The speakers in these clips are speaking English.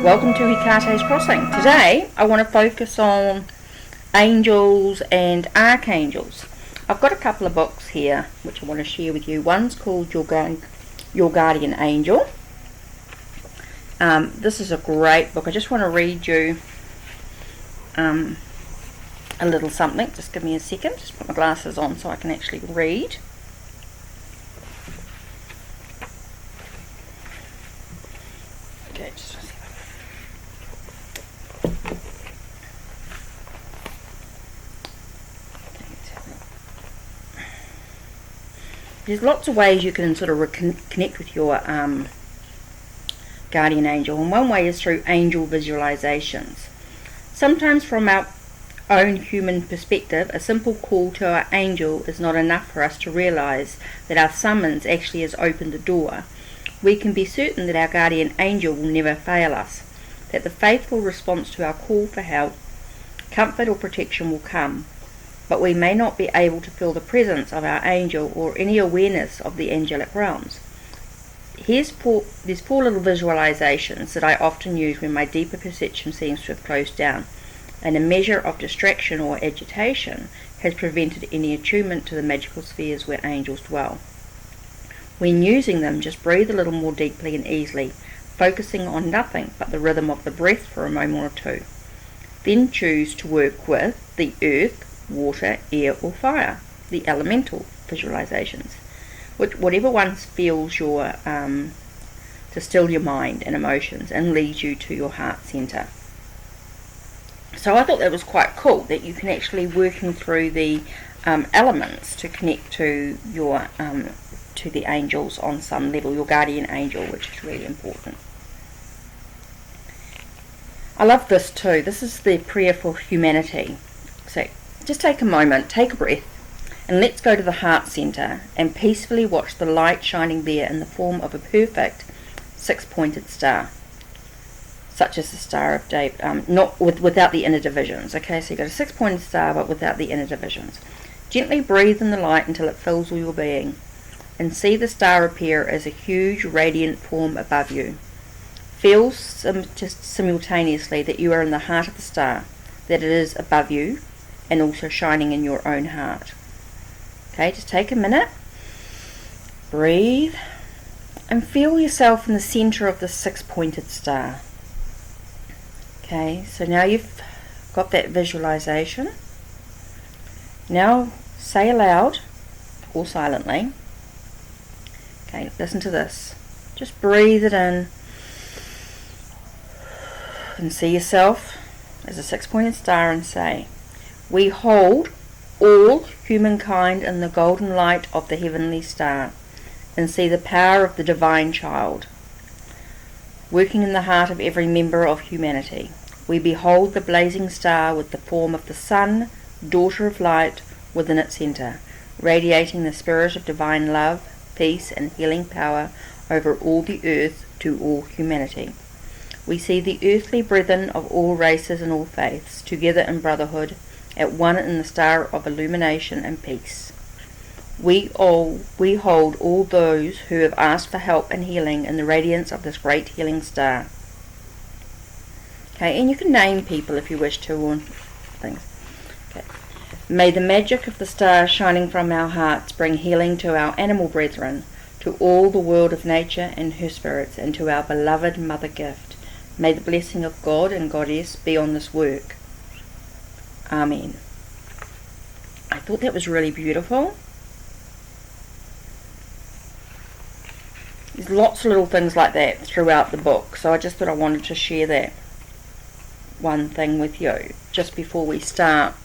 Welcome to Hikate's Crossing. Today I want to focus on angels and archangels. I've got a couple of books here which I want to share with you. One's called Your Guardian Angel. This is a great book. I just want to read you a little something. Just give me a second. Just put my glasses on so I can actually read. Okay, just a second. There's lots of ways you can sort of connect with your guardian angel, and one way is through angel visualizations. Sometimes from our own human perspective, a simple call to our angel is not enough for us to realize that our summons actually has opened the door. We can be certain that our guardian angel will never fail us, that the faithful response to our call for help, comfort or protection will come, but we may not be able to feel the presence of our angel or any awareness of the angelic realms. There's four little visualizations that I often use when my deeper perception seems to have closed down, and a measure of distraction or agitation has prevented any attunement to the magical spheres where angels dwell. When using them, just breathe a little more deeply and easily, focusing on nothing but the rhythm of the breath for a moment or two. Then choose to work with the earth, water, air or fire, the elemental visualizations, whatever one feels your to still your mind and emotions and leads you to your heart center. So I thought that was quite cool that you can actually working through the elements to connect to your to the angels on some level, your guardian angel, which is really important. I love this too. This is the prayer for humanity. So just take a moment, take a breath, and let's go to the heart center and peacefully watch the light shining there in the form of a perfect six-pointed star, such as the Star of David, without the inner divisions. Okay, so you've got a six-pointed star but without the inner divisions. Gently breathe in the light until it fills all your being, and see the star appear as a huge radiant form above you. Feel just simultaneously that you are in the heart of the star, that it is above you, and also shining in your own heart. Okay, just take a minute, breathe, and feel yourself in the center of the six-pointed star. Okay, so now you've got that visualization. Now say aloud or silently. Okay, listen to this. Just breathe it in and see yourself as a six-pointed star and say, "We hold all humankind in the golden light of the heavenly star and see the power of the divine child working in the heart of every member of humanity. We behold the blazing star with the form of the sun, daughter of light, within its center, radiating the spirit of divine love, peace and healing power over all the earth to all humanity. We see the earthly brethren of all races and all faiths together in brotherhood, at one in the star of illumination and peace. We hold all those who have asked for help and healing in the radiance of this great healing star." Okay, and you can name people if you wish to, or things. Okay. "May the magic of the star shining from our hearts bring healing to our animal brethren, to all the world of nature and her spirits, and to our beloved mother gift. May the blessing of God and Goddess be on this work. Amen." I thought that was really beautiful. There's lots of little things like that throughout the book, so I just thought I wanted to share that one thing with you just before we start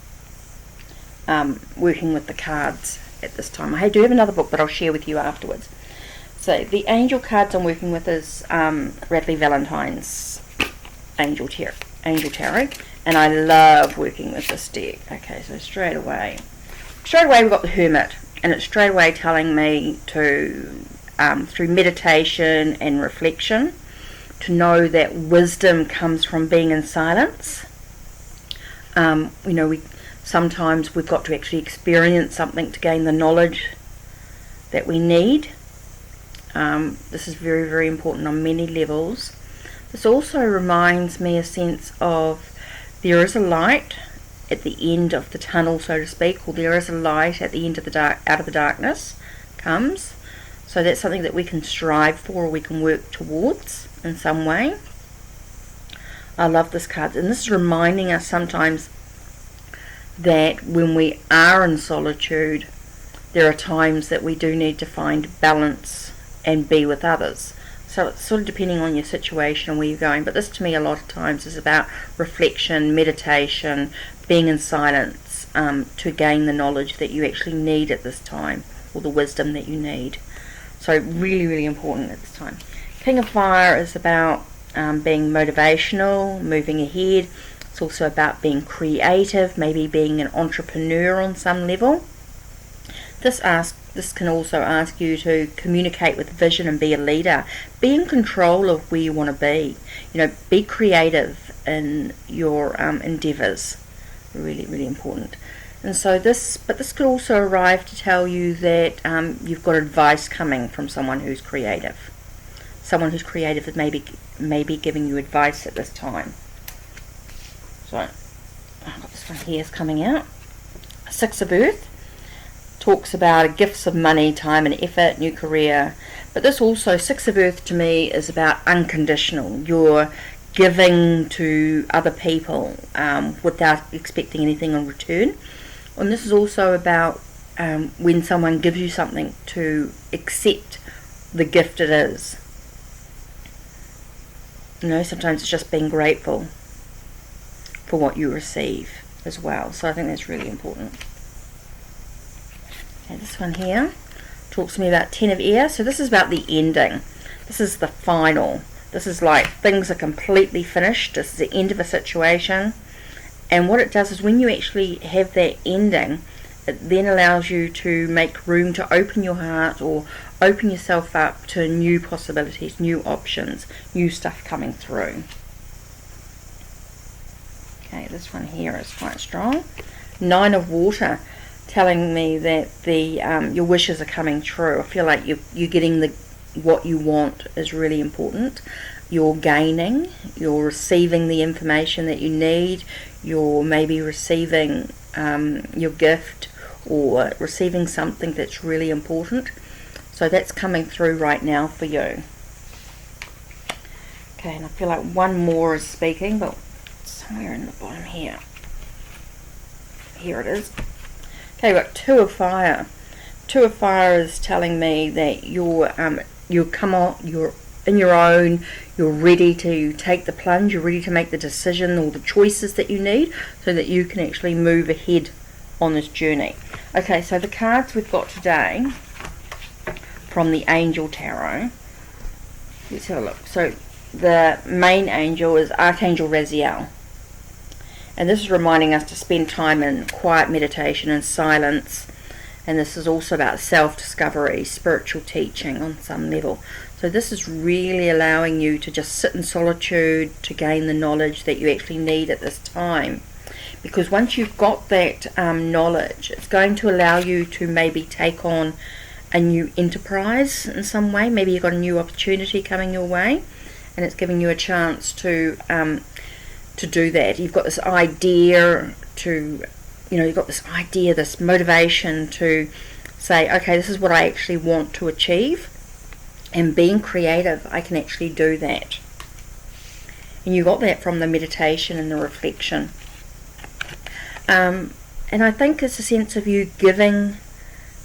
working with the cards at this time. I do have another book that I'll share with you afterwards. So the angel cards I'm working with is Radley Valentine's Angel Tarot, and I love working with this deck. Okay, so straight away we've got the Hermit, and it's straight away telling me to through meditation and reflection to know that wisdom comes from being in silence. Sometimes we've got to actually experience something to gain the knowledge that we need. This is very, very important on many levels. This also reminds me a sense of there is a light at the end of the tunnel, so to speak, or there is a light at the end of the dark, out of the darkness comes. So that's something that we can strive for, or we can work towards in some way. I love this card, and this is reminding us sometimes that when we are in solitude, there are times that we do need to find balance and be with others. So it's sort of depending on your situation and where you're going, but this to me a lot of times is about reflection, meditation, being in silence, to gain the knowledge that you actually need at this time, or the wisdom that you need. So really, really important at this time. King of Fire is about being motivational, moving ahead. It's also about being creative, maybe being an entrepreneur on some level. This can also ask you to communicate with vision and be a leader. Be in control of where you want to be. Be creative in your endeavours. Really, really important. And so this could also arrive to tell you that you've got advice coming from someone who's creative. Someone who's creative is maybe giving you advice at this time. So I've got this one here is coming out. Six of Earth talks about gifts of money, time and effort, new career. But this also, Six of Earth to me is about unconditional. You're giving to other people without expecting anything in return. And this is also about when someone gives you something, to accept the gift it is. Sometimes it's just being grateful for what you receive as well. So I think that's really important. Okay, this one here talks to me about 10 of Air. So this is about the ending. This is the final. This is like things are completely finished. This is the end of a situation. And what it does is when you actually have that ending, it then allows you to make room to open your heart or open yourself up to new possibilities, new options, new stuff coming through. Okay, this one here is quite strong. 9 of Water, telling me that your wishes are coming true. I feel like you're getting what you want is really important. You're gaining, you're receiving the information that you need, you're maybe receiving your gift or receiving something that's really important. So that's coming through right now for you. Okay, and I feel like one more is speaking, but somewhere in the bottom here. Here it is. Okay, we've got 2 of Fire. 2 of Fire is telling me that you're in your own, you're ready to take the plunge, you're ready to make the decision or the choices that you need so that you can actually move ahead on this journey. Okay, so the cards we've got today from the Angel Tarot, let's have a look. So the main angel is Archangel Raziel, and this is reminding us to spend time in quiet meditation and silence. And this is also about self-discovery, spiritual teaching on some level. So this is really allowing you to just sit in solitude to gain the knowledge that you actually need at this time. Because once you've got that knowledge, it's going to allow you to maybe take on a new enterprise in some way. Maybe you've got a new opportunity coming your way, and it's giving you a chance to do that. You've got this idea you've got this idea, this motivation to say, okay, this is what I actually want to achieve, and being creative, I can actually do that. And you got that from the meditation and the reflection. And I think it's a sense of you giving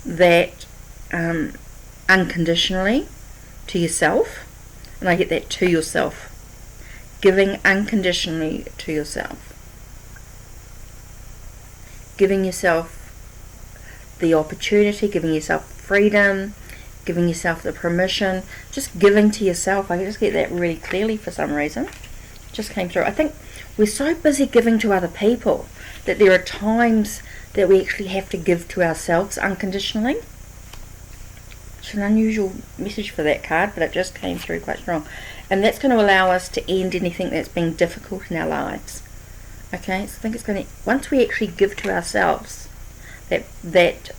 that unconditionally to yourself, and I get that to yourself. Giving unconditionally to yourself. Giving yourself the opportunity, giving yourself freedom, giving yourself the permission, just giving to yourself. I can just get that really clearly for some reason. It just came through. I think we're so busy giving to other people that there are times that we actually have to give to ourselves unconditionally. It's an unusual message for that card, but it just came through quite strong. And that's going to allow us to end anything that's been difficult in our lives. Okay, so I think it's going to, once we actually give to ourselves, that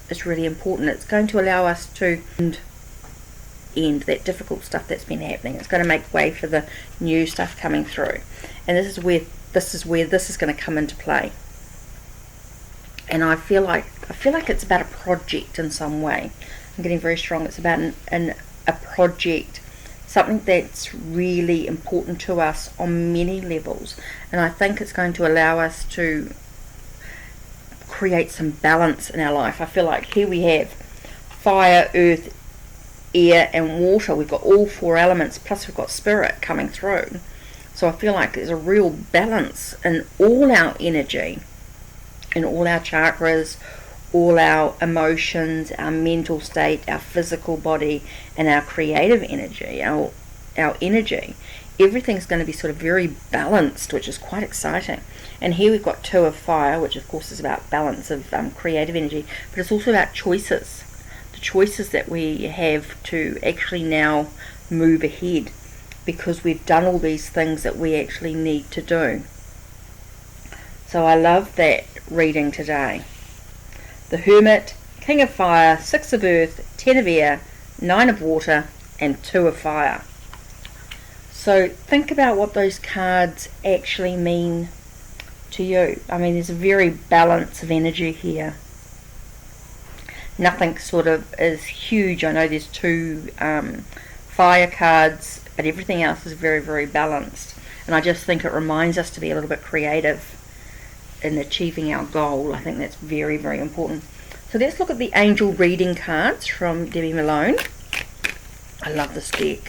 is really important. It's going to allow us to end end, that difficult stuff that's been happening. It's going to make way for the new stuff coming through. And this is where this is going to come into play. And I feel like it's about a project in some way. I'm getting very strong. It's about a project, something that's really important to us on many levels. And I think it's going to allow us to create some balance in our life. I feel like here we have fire, earth, air and water. We've got all 4 elements, plus we've got spirit coming through. So I feel like there's a real balance in all our energy, in all our chakras, all our emotions, our mental state, our physical body, and our creative energy, our energy. Everything's going to be sort of very balanced, which is quite exciting. And here we've got 2 of fire, which of course is about balance of creative energy, but it's also about choices. The choices that we have to actually now move ahead, because we've done all these things that we actually need to do. So I love that reading today. The Hermit, King of Fire, 6 of Earth, 10 of Air, 9 of Water, and 2 of Fire. So think about what those cards actually mean to you. I mean, there's a very balance of energy here. Nothing sort of is huge. I know there's 2 fire cards, but everything else is very, very balanced. And I just think it reminds us to be a little bit creative in achieving our goal. I think that's very, very important. So let's look at the angel reading cards from Debbie Malone. I love this deck.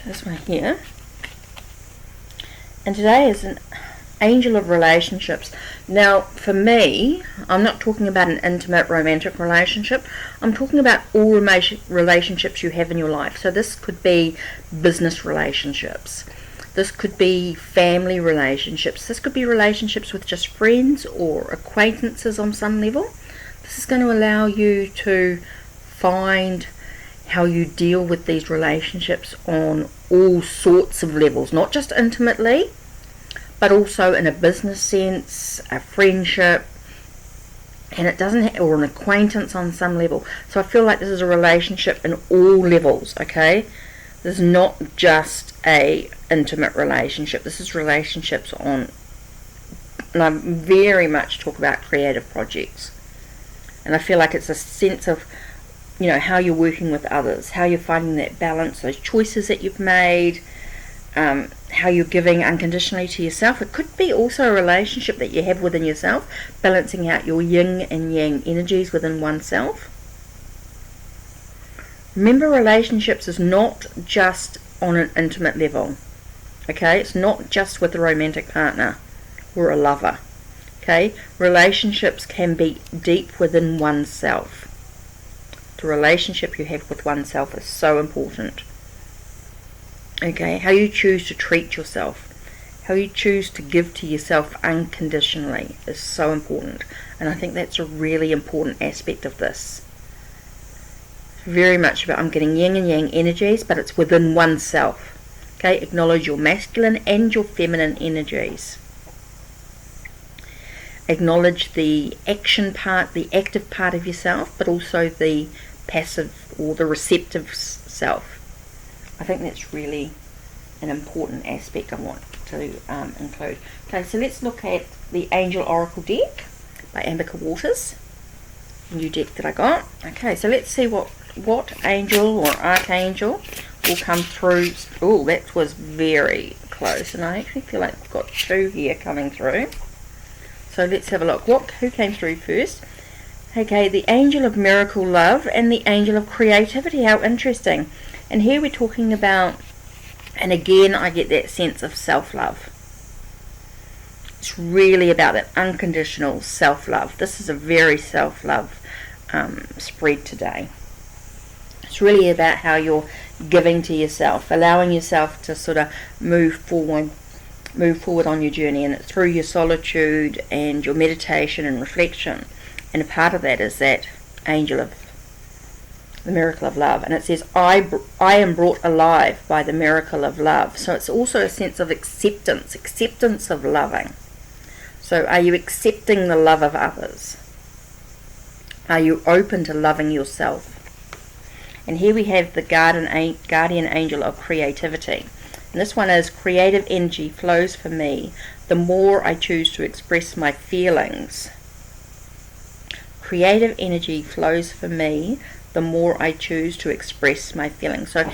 This one here. And today is an angel of relationships. Now, for me, I'm not talking about an intimate romantic relationship. I'm talking about all relationships you have in your life. So this could be business relationships. This could be family relationships. This could be relationships with just friends or acquaintances on some level. This is going to allow you to find how you deal with these relationships on all sorts of levels, not just intimately, but also in a business sense, a friendship, and it doesn't or an acquaintance on some level. So I feel like this is a relationship in all levels, okay? This is not just a intimate relationship. This is relationships on, and I very much talk about creative projects. And I feel like it's a sense of, how you're working with others, how you're finding that balance, those choices that you've made, how you're giving unconditionally to yourself. It could be also a relationship that you have within yourself, balancing out your yin and yang energies within oneself. Remember, relationships is not just on an intimate level, okay? It's not just with a romantic partner or a lover, okay? Relationships can be deep within oneself. The relationship you have with oneself is so important. Okay, how you choose to treat yourself, how you choose to give to yourself unconditionally is so important. And I think that's a really important aspect of this. Very much about, I'm getting yin and yang energies, but it's within oneself. Okay, acknowledge your masculine and your feminine energies. Acknowledge the action part, the active part of yourself, but also the passive or the receptive self. I think that's really an important aspect I want to include. Okay, so let's look at the Angel Oracle deck by Ambica Waters. New deck that I got. Okay, so let's see what angel or archangel will come through. Oh, that was very close, and I actually feel like I've got 2 here coming through. So let's have a look. Who came through first? Okay, the Angel of Miracle Love and the Angel of Creativity. How interesting. And here we're talking about, and again I get that sense of self-love. It's really about that unconditional self-love. This is a very self-love spread today. It's really about how you're giving to yourself, allowing yourself to sort of move forward on your journey, and it's through your solitude and your meditation and reflection. And a part of that is that Angel of the Miracle of Love, and it says, I am brought alive by the miracle of love. So it's also a sense of acceptance of loving. So are you accepting the love of others? Are you open to loving yourself? And here we have the guardian angel of creativity. And this one is, creative energy flows for me the more I choose to express my feelings. Creative energy flows for me the more I choose to express my feelings. So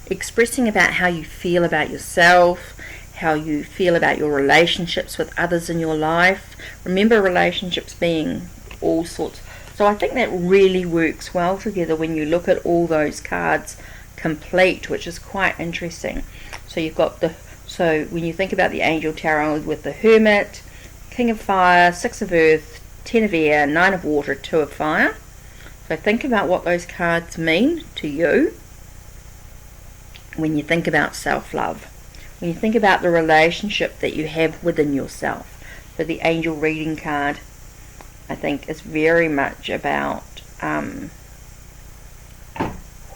expressing about how you feel about yourself, how you feel about your relationships with others in your life. Remember, relationships being all sorts. So I think that really works well together when you look at all those cards complete, which is quite interesting. So you've got so when you think about the Angel Tarot with the Hermit, King of Fire, Six of Earth, Ten of Air, Nine of Water, Two of Fire. So think about what those cards mean to you when you think about self-love, when you think about the relationship that you have within yourself. So the angel reading card, I think, is very much about,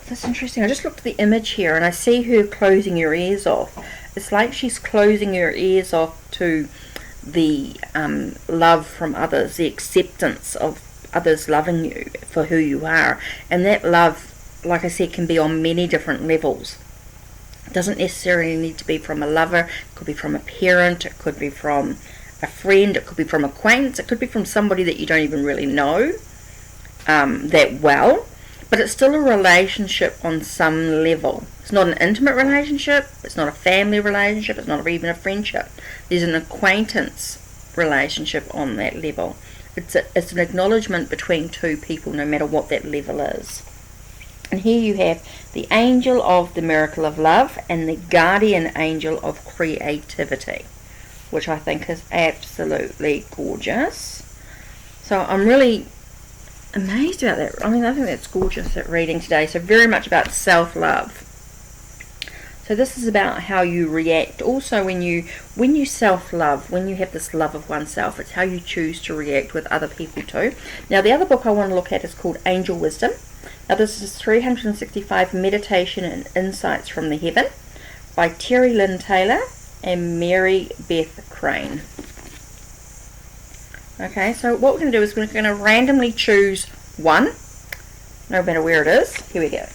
that's interesting. I just looked at the image here and I see her closing her ears off. It's like she's closing her ears off to the love from others, the acceptance of others loving you for who you are. And that love, like I said, can be on many different levels. It doesn't necessarily need to be from a lover. It could be from a parent. It could be from a friend. It could be from acquaintance. It could be from somebody that you don't even really know that well. But it's still a relationship on some level. It's not an intimate relationship. It's not a family relationship. It's not even a friendship. There's an acquaintance relationship on that level. It's an acknowledgement between two people, no matter what that level is. And here you have the angel of the miracle of love and the guardian angel of creativity, which I think is absolutely gorgeous. So I'm really amazed about that. I mean, I think that's gorgeous, that reading today. So very much about self-love. So this is about how you react. Also, when you self-love, when you have this love of oneself, it's how you choose to react with other people too. Now, the other book I want to look at is called Angel Wisdom. Now, this is 365 Meditation and Insights from the Heaven by Terry Lynn Taylor and Mary Beth Crane. Okay, so what we're going to do is we're going to randomly choose one, no matter where it is. Here we go.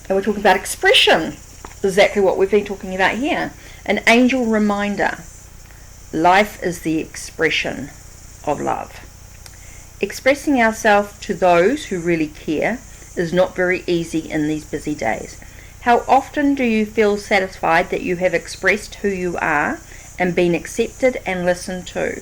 And we're talking about expression. Exactly what we've been talking about here. An angel reminder. Life is the expression of love. Expressing ourselves to those who really care is not very easy in these busy days. How often do you feel satisfied that you have expressed who you are and been accepted and listened to?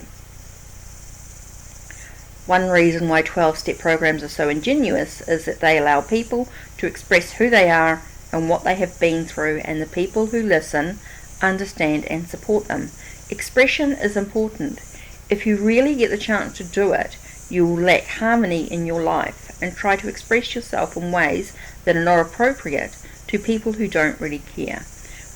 One reason why 12-step programs are so ingenious is that they allow people to express who they are and what they have been through, and the people who listen understand and support them. Expression is important. If you really get the chance to do it, you will lack harmony in your life and try to express yourself in ways that are not appropriate to people who don't really care.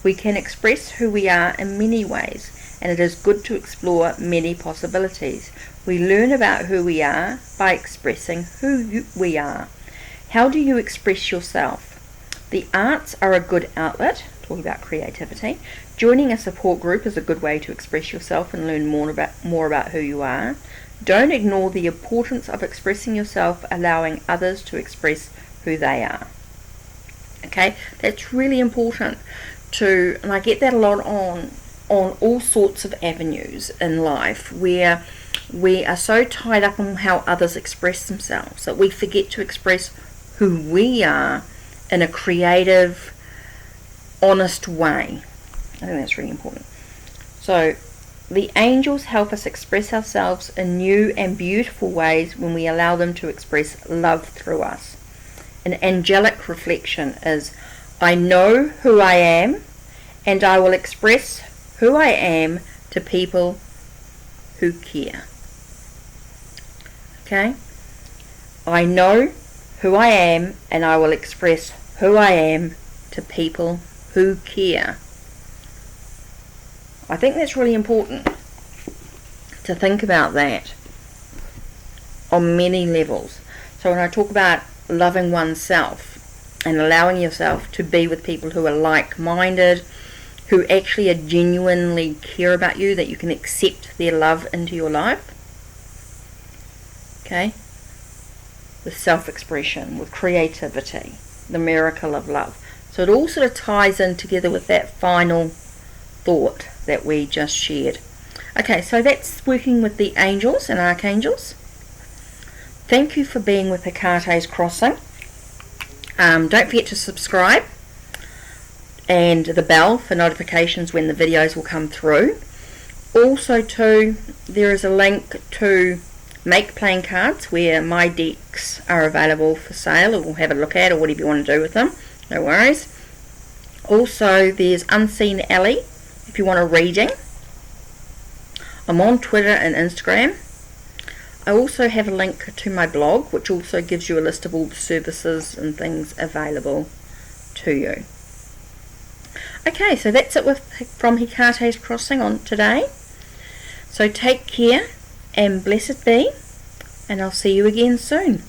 We can express who we are in many ways, and it is good to explore many possibilities. We learn about who we are by expressing who we are. How do you express yourself? The arts are a good outlet, talking about creativity. Joining a support group is a good way to express yourself and learn more about who you are. Don't ignore the importance of expressing yourself, allowing others to express who they are. Okay, that's really important to, and I get that a lot on all sorts of avenues in life, where we are so tied up on how others express themselves that we forget to express who we are in a creative, honest way. I think that's really important. So the angels help us express ourselves in new and beautiful ways when we allow them to express love through us. An angelic reflection is, I know who I am, and I will express who I am to people who care. Okay? I know who I am, and I will express who I am to people who care. I think that's really important to think about that on many levels. So when I talk about loving oneself and allowing yourself to be with people who are like-minded, who actually are genuinely care about you, that you can accept their love into your life. Okay? With self-expression, with creativity, the miracle of love. So it all sort of ties in together with that final thought that we just shared. Okay, so that's working with the angels and archangels. Thank you for being with Hecate's Crossing. Don't forget to subscribe and the bell for notifications when the videos will come through. Also too, there is a link to make playing cards where my decks are available for sale, or have a look at, or whatever you want to do with them. No worries. Also, there's Unseen Alley if you want a reading. I'm on Twitter and Instagram. I also have a link to my blog, which also gives you a list of all the services and things available to you. Okay, so that's it from Hecate's Crossing on today. So take care and blessed be, and I'll see you again soon.